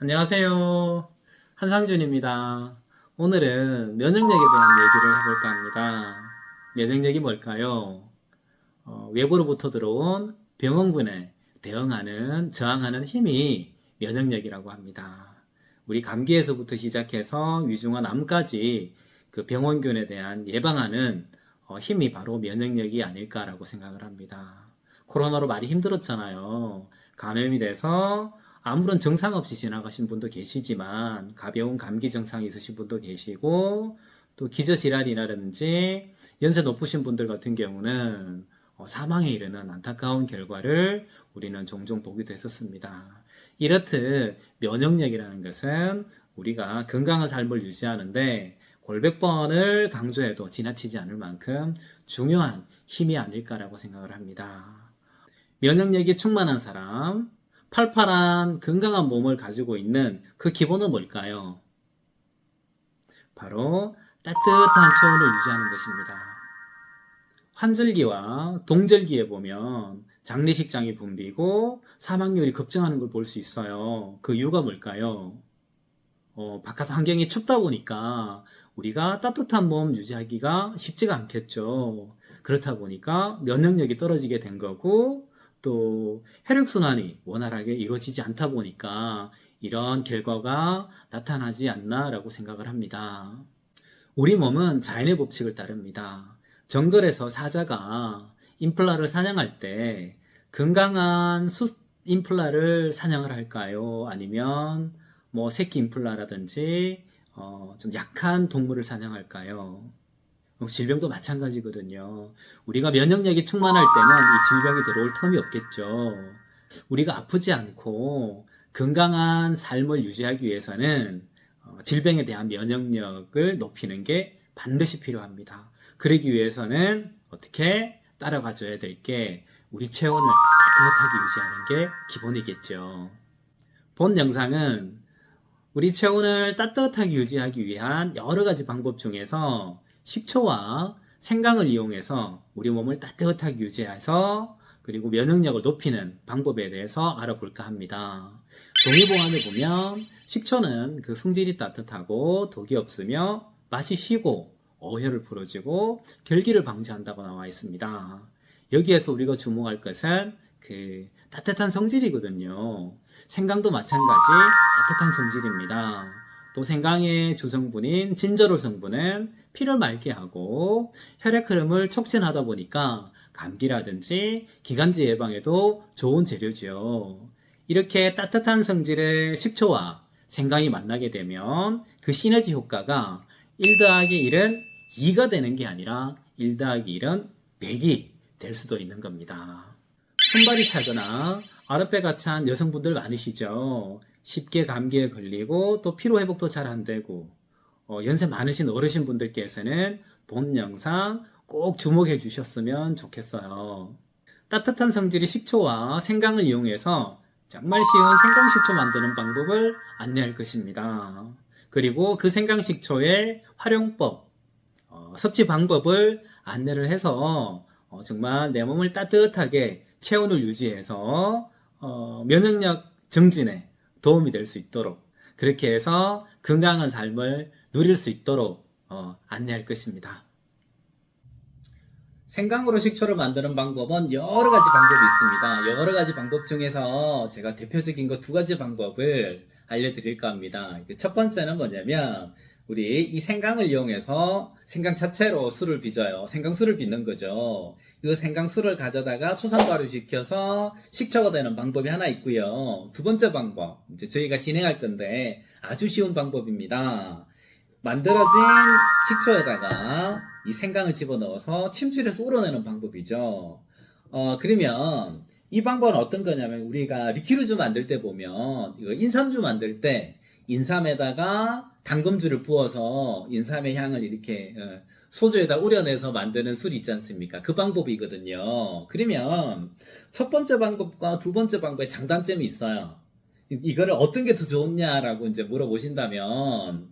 안녕하세요. 한상준입니다. 오늘은 면역력에 대한 얘기를 해볼까 합니다. 면역력이 뭘까요? 외부로부터 들어온 병원군에 대응하는, 저항하는 힘이 면역력이라고 합니다. 우리 감기에서부터 시작해서 위중한 암까지 그 병원균에 대한 예방하는 힘이 바로 면역력이 아닐까라고 생각을 합니다. 코로나로 많이 힘들었잖아요. 감염이 돼서 아무런 증상 없이 지나가신 분도 계시지만 가벼운 감기 증상이 있으신 분도 계시고 또 기저질환이라든지 연세 높으신 분들 같은 경우는 사망에 이르는 안타까운 결과를 우리는 종종 보기도 했었습니다. 이렇듯 면역력이라는 것은 우리가 건강한 삶을 유지하는데 골백 번을 강조해도 지나치지 않을 만큼 중요한 힘이 아닐까라고 생각을 합니다. 면역력이 충만한 사람, 팔팔한 건강한 몸을 가지고 있는 그 기본은 뭘까요? 바로 따뜻한 체온을 유지하는 것입니다. 환절기와 동절기에 보면 장례식장이 붐비고 사망률이 급증하는 걸 볼 수 있어요. 그 이유가 뭘까요? 바깥 환경이 춥다 보니까 우리가 따뜻한 몸 유지하기가 쉽지가 않겠죠. 그렇다 보니까 면역력이 떨어지게 된 거고 또 혈액순환이 원활하게 이루어지지 않다 보니까 이런 결과가 나타나지 않나라고 생각을 합니다. 우리 몸은 자연의 법칙을 따릅니다. 정글에서 사자가 인플라를 사냥할 때 건강한 인플라를 사냥을 할까요? 아니면 뭐 새끼 인플라라든지 좀 약한 동물을 사냥할까요? 질병도 마찬가지거든요. 우리가 면역력이 충만할 때는 이 질병이 들어올 틈이 없겠죠. 우리가 아프지 않고 건강한 삶을 유지하기 위해서는 질병에 대한 면역력을 높이는 게 반드시 필요합니다. 그러기 위해서는 어떻게 따라가 줘야 될 게 우리 체온을 따뜻하게 유지하는 게 기본이겠죠. 본 영상은 우리 체온을 따뜻하게 유지하기 위한 여러 가지 방법 중에서 식초와 생강을 이용해서 우리 몸을 따뜻하게 유지해서 그리고 면역력을 높이는 방법에 대해서 알아볼까 합니다. 동의보감에 보면 식초는 그 성질이 따뜻하고 독이 없으며 맛이 시고 어혈을 풀어주고 결기를 방지한다고 나와 있습니다. 여기에서 우리가 주목할 것은 그 따뜻한 성질이거든요. 생강도 마찬가지 따뜻한 성질입니다. 또 생강의 주성분인 진저롤 성분은 피를 맑게 하고 혈액 흐름을 촉진하다 보니까 감기라든지 기관지 예방에도 좋은 재료죠. 이렇게 따뜻한 성질의 식초와 생강이 만나게 되면 그 시너지 효과가 1 더하기 1은 2가 되는 게 아니라 1 더하기 1은 100이 될 수도 있는 겁니다. 손발이 차거나 아랫배가 찬 여성분들 많으시죠. 쉽게 감기에 걸리고 또 피로회복도 잘 안되고 연세 많으신 어르신분들께서는 본 영상 꼭 주목해 주셨으면 좋겠어요. 따뜻한 성질의 식초와 생강을 이용해서 정말 쉬운 생강식초 만드는 방법을 안내할 것입니다. 그리고 그 생강식초의 활용법, 섭취 방법을 안내를 해서 정말 내 몸을 따뜻하게 체온을 유지해서 면역력 증진에 도움이 될 수 있도록 그렇게 해서 건강한 삶을 누릴 수 있도록 안내할 것입니다. 생강으로 식초를 만드는 방법은 여러 가지 방법이 있습니다. 여러 가지 방법 중에서 제가 대표적인 거 2가지 방법을 알려드릴까 합니다. 첫 번째는 뭐냐면 우리 이 생강을 이용해서 생강 자체로 술을 빚어요. 생강술을 빚는 거죠. 이 생강술을 가져다가 초산 발효시켜서 식초가 되는 방법이 하나 있고요. 2번째 방법, 이제 저희가 진행할 건데 아주 쉬운 방법입니다. 만들어진 식초에다가 이 생강을 집어넣어서 침술해서 우러내는 방법이죠. 그러면 이 방법은 어떤 거냐면 우리가 리퀴르주 만들 때 보면 이거 인삼주 만들 때 인삼에다가 당금주를 부어서 인삼의 향을 이렇게 소주에다 우려내서 만드는 술이 있지 않습니까? 그 방법이거든요. 그러면 첫 번째 방법과 2번째 방법에 장단점이 있어요. 이거를 어떤 게 더 좋냐라고 이제 물어보신다면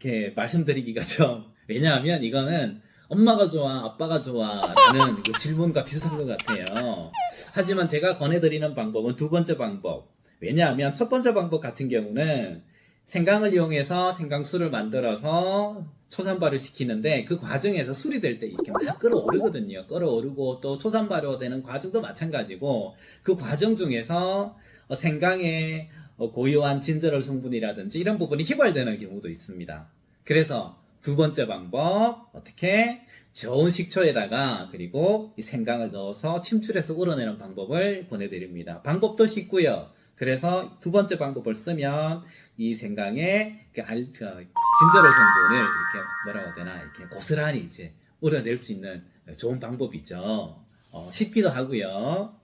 이렇게 말씀드리기가 좀 왜냐하면 이거는 엄마가 좋아 아빠가 좋아 라는 그 질문과 비슷한 것 같아요. 하지만 제가 권해드리는 방법은 2번째 방법. 왜냐하면 첫 번째 방법 같은 경우는 생강을 이용해서 생강술을 만들어서 초산발효 시키는데 그 과정에서 술이 될 때 이렇게 막 끓어오르거든요. 끓어오르고 또 초산발효 되는 과정도 마찬가지고 그 과정 중에서 생강의 고유한 진저롤 성분이라든지 이런 부분이 휘발되는 경우도 있습니다. 그래서 두 번째 방법 어떻게 좋은 식초에다가 그리고 이 생강을 넣어서 침출해서 우러내는 방법을 권해드립니다. 방법도 쉽고요. 그래서 두 번째 방법을 쓰면 이 생강의 진저롤 성분을 이렇게 뭐라고 해야 되나 이렇게 고스란히 이제 우려낼 수 있는 좋은 방법이죠. 쉽기도 하고요.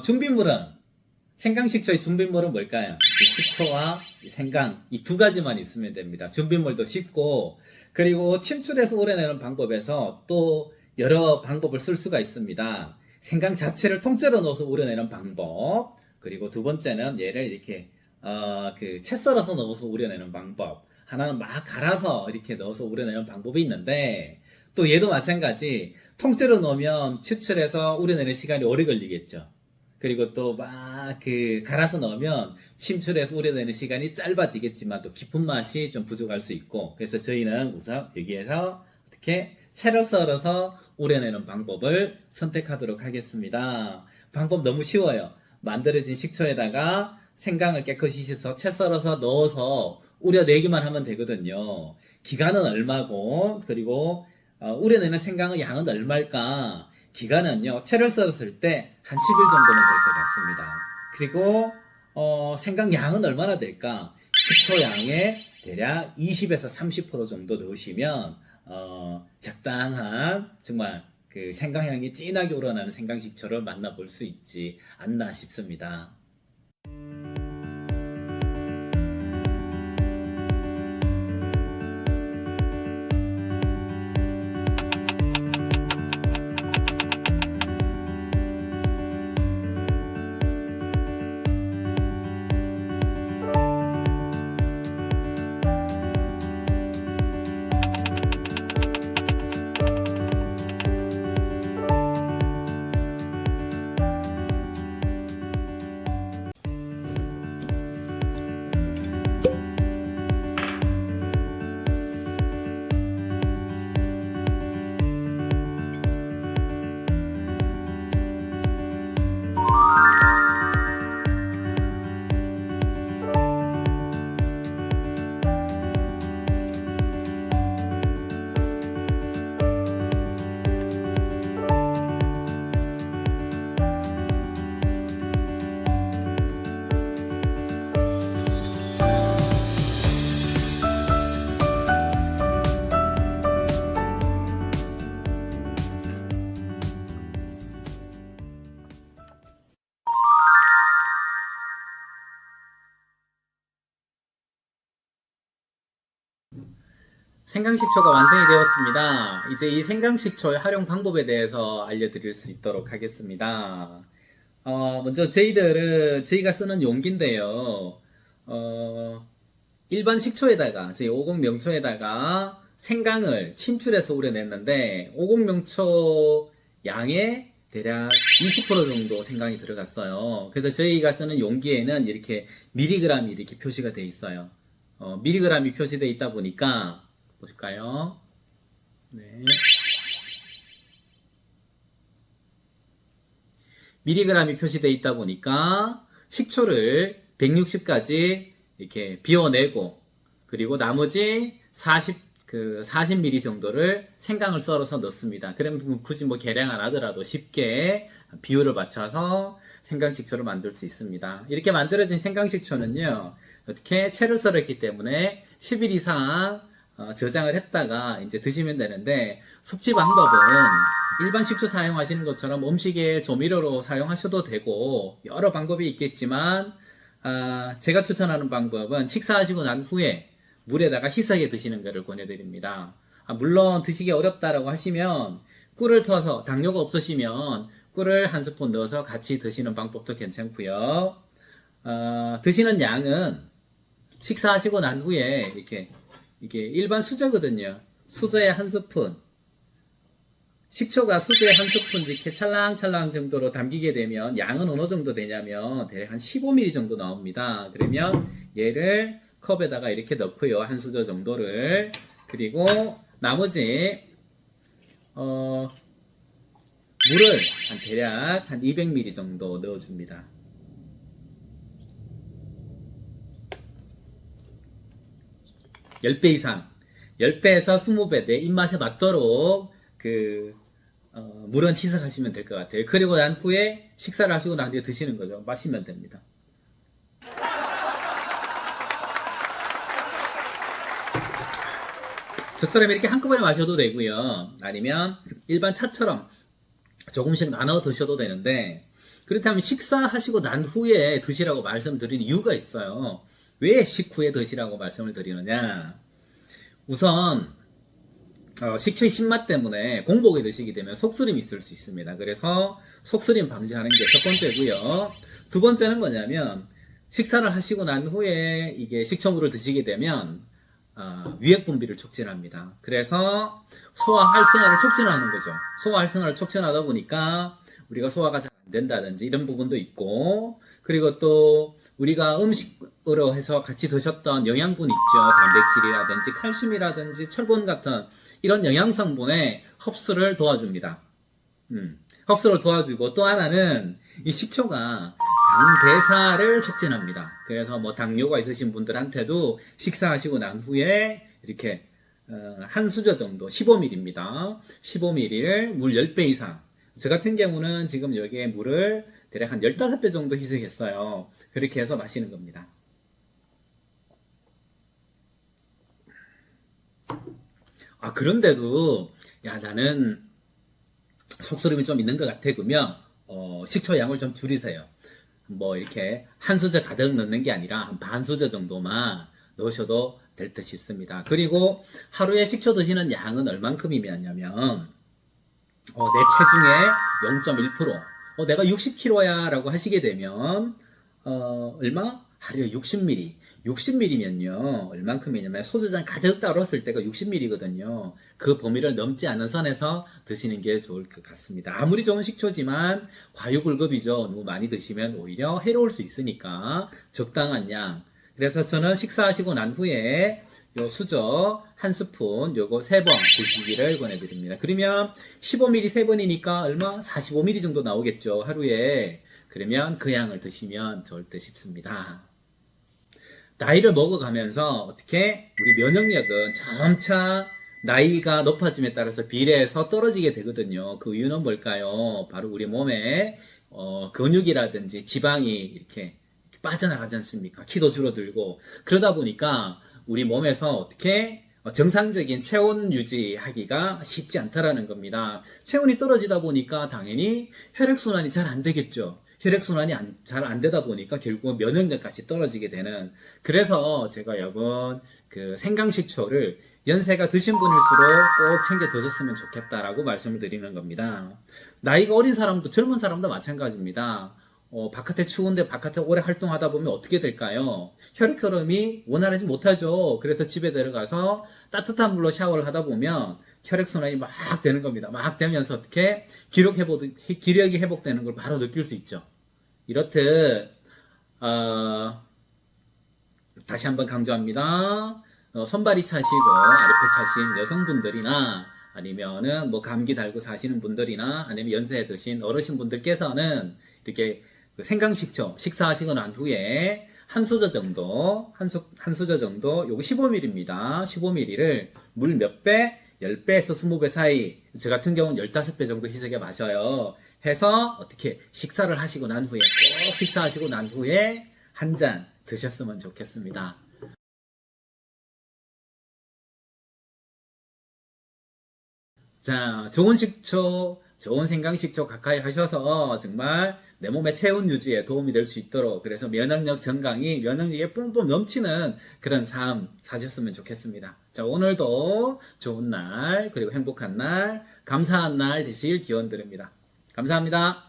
준비물은 생강식초의 준비물은 뭘까요? 식초와 생강 이 두 가지만 있으면 됩니다. 준비물도 쉽고 그리고 침출해서 우려내는 방법에서 또 여러 방법을 쓸 수가 있습니다. 생강 자체를 통째로 넣어서 우려내는 방법 그리고 두 번째는 얘를 이렇게 채 썰어서 넣어서 우려내는 방법 하나는 막 갈아서 이렇게 넣어서 우려내는 방법이 있는데 또 얘도 마찬가지 통째로 넣으면 추출해서 우려내는 시간이 오래 걸리겠죠. 그리고 또 막 갈아서 넣으면 침출해서 우려내는 시간이 짧아지겠지만 또 깊은 맛이 좀 부족할 수 있고 그래서 저희는 우선 여기에서 어떻게 채를 썰어서 우려내는 방법을 선택하도록 하겠습니다. 방법 너무 쉬워요. 만들어진 식초에다가 생강을 깨끗이 씻어서 채 썰어서 넣어서 우려내기만 하면 되거든요. 기간은 얼마고 그리고 우려내는 생강의 양은 얼마일까? 기간은요, 채를 썰었을 때 한 10일 정도면 될 것 같습니다. 그리고, 생강 양은 얼마나 될까? 식초 양의 대략 20에서 30% 정도 넣으시면, 적당한, 정말 그 생강향이 진하게 우러나는 생강식초를 만나볼 수 있지 않나 싶습니다. 생강식초가 완성이 되었습니다. 이제 이 생강식초의 활용 방법에 대해서 알려드릴 수 있도록 하겠습니다. 먼저 저희가 쓰는 용기인데요. 일반 식초에다가, 저희 오곡명초에다가 생강을 침출해서 우려냈는데, 오곡명초 양의 대략 20% 정도 생강이 들어갔어요. 그래서 저희가 쓰는 용기에는 이렇게 미리그램이 이렇게 표시가 되어 있어요. 미리그램이 표시되어 있다 보니까, 보실까요? 네. 미리그램이 표시되어 있다 보니까 식초를 160까지 이렇게 비워내고 그리고 나머지 40ml 정도를 생강을 썰어서 넣습니다. 그러면 굳이 뭐 계량 안 하더라도 쉽게 비율을 맞춰서 생강식초를 만들 수 있습니다. 이렇게 만들어진 생강식초는요, 어떻게 채를 썰었기 때문에 10일 이상 저장을 했다가 이제 드시면 되는데 섭취 방법은 일반 식초 사용하시는 것처럼 음식에 조미료로 사용하셔도 되고 여러 방법이 있겠지만 제가 추천하는 방법은 식사하시고 난 후에 물에다가 희석해 드시는 것을 권해드립니다. 물론 드시기 어렵다라고 하시면 꿀을 터서 당뇨가 없으시면 꿀을 한 스푼 넣어서 같이 드시는 방법도 괜찮고요. 드시는 양은 식사하시고 난 후에 이게 일반 수저거든요. 수저에 한 스푼 식초가 수저에 한 스푼 이렇게 찰랑찰랑 정도로 담기게 되면 양은 어느 정도 되냐면 대략 한 15ml 정도 나옵니다. 그러면 얘를 컵에다가 이렇게 넣고요. 한 수저 정도를. 그리고 나머지 물을 대략 한 200ml 정도 넣어줍니다. (10배) 이상, 10배에서 20배 내 입맛에 맞도록 물은 희석하시면 될 것 같아요. 그리고 난 후에 식사를 하시고 난 뒤에 드시는 거죠. 마시면 됩니다. 저처럼 이렇게 한꺼번에 마셔도 되고요. 아니면 일반 차처럼 조금씩 나눠 드셔도 되는데, 그렇다면 식사하시고 난 후에 드시라고 말씀드리는 이유가 있어요. 왜 식후에 드시라고 말씀을 드리느냐? 우선 식초의 신맛 때문에 공복에 드시게 되면 속쓰림이 있을 수 있습니다. 그래서 속쓰림 방지하는 게 첫 번째고요. 두 번째는 뭐냐면 식사를 하시고 난 후에 이게 식초물을 드시게 되면 위액 분비를 촉진합니다. 그래서 소화 활성화를 촉진하는 거죠. 소화 활성화를 촉진하다 보니까 우리가 소화가 잘 안 된다든지 이런 부분도 있고, 그리고 또 우리가 음식으로 해서 같이 드셨던 영양분 있죠. 단백질이라든지 칼슘이라든지 철분 같은 이런 영양성분의 흡수를 도와줍니다. 흡수를 도와주고, 또 하나는 이 식초가 당 대사를 촉진합니다. 그래서 뭐 당뇨가 있으신 분들한테도 식사하시고 난 후에 이렇게 한 수저 정도 15ml입니다. 15ml를 물 10배 이상. 저 같은 경우는 지금 여기에 물을 대략 한 15배 정도 희석했어요. 그렇게 해서 마시는 겁니다. 그런데도 나는 속쓰림이 좀 있는 것 같아. 그러면 식초 양을 좀 줄이세요. 뭐 이렇게 한 수저 가득 넣는 게 아니라 한 반 수저 정도만 넣으셔도 될 듯 싶습니다. 그리고 하루에 식초 드시는 양은 얼만큼이냐면 내 체중의 0.1%, 내가 60kg야 라고 하시게 되면 얼마? 하루에 60ml. 60ml면요 얼만큼이냐면 소주잔 가득 따랐을 때가 60ml거든요. 그 범위를 넘지 않은 선에서 드시는 게 좋을 것 같습니다. 아무리 좋은 식초지만 과유불급이죠. 너무 많이 드시면 오히려 해로울 수 있으니까 적당한 양. 그래서 저는 식사하시고 난 후에 요 수저 한 스푼 요거 3번 드시기를 권해드립니다. 그러면 15ml 3번이니까 얼마? 45ml 정도 나오겠죠, 하루에. 그러면 그 양을 드시면 좋을 듯 싶습니다. 나이를 먹어가면서 어떻게 우리 면역력은 점차 나이가 높아짐에 따라서 비례해서 떨어지게 되거든요. 그 이유는 뭘까요? 바로 우리 몸에 근육이라든지 지방이 이렇게 빠져나가지 않습니까? 키도 줄어들고. 그러다 보니까 우리 몸에서 어떻게 정상적인 체온 유지하기가 쉽지 않다라는 겁니다. 체온이 떨어지다 보니까 당연히 혈액순환이 잘 안 되겠죠. 혈액순환이 잘 안 되다 보니까 결국 면역력까지 떨어지게 되는. 그래서 제가 여러분 생강식초를 연세가 드신 분일수록 꼭 챙겨 드셨으면 좋겠다라고 말씀을 드리는 겁니다. 나이가 어린 사람도 젊은 사람도 마찬가지입니다. 바깥에 추운데 바깥에 오래 활동하다 보면 어떻게 될까요? 혈액 흐름이 원활하지 못하죠. 그래서 집에 들어가서 따뜻한 물로 샤워를 하다 보면 혈액순환이 막 되는 겁니다. 막 되면서 어떻게 기력이 회복되는 걸 바로 느낄 수 있죠. 이렇듯 다시 한번 강조합니다. 손발이 차시고 아랫배 차신 여성분들이나 아니면은 뭐 감기 달고 사시는 분들이나 아니면 연세 드신 어르신분들께서는 이렇게 생강식초 식사하시고 난 후에 한 수저 정도 요거 15ml입니다. 15ml를 물 몇 배? 10배에서 20배 사이, 저 같은 경우는 15배 정도 희석해 마셔요. 해서 어떻게 식사를 하시고 난 후에, 꼭 식사하시고 난 후에 한 잔 드셨으면 좋겠습니다. 자, 좋은 식초, 좋은 생강식초 가까이 하셔서 정말 내 몸의 체온 유지에 도움이 될 수 있도록, 그래서 면역력이 뿜뿜 넘치는 그런 삶 사셨으면 좋겠습니다. 자, 오늘도 좋은 날, 그리고 행복한 날, 감사한 날 되실 기원 드립니다. 감사합니다.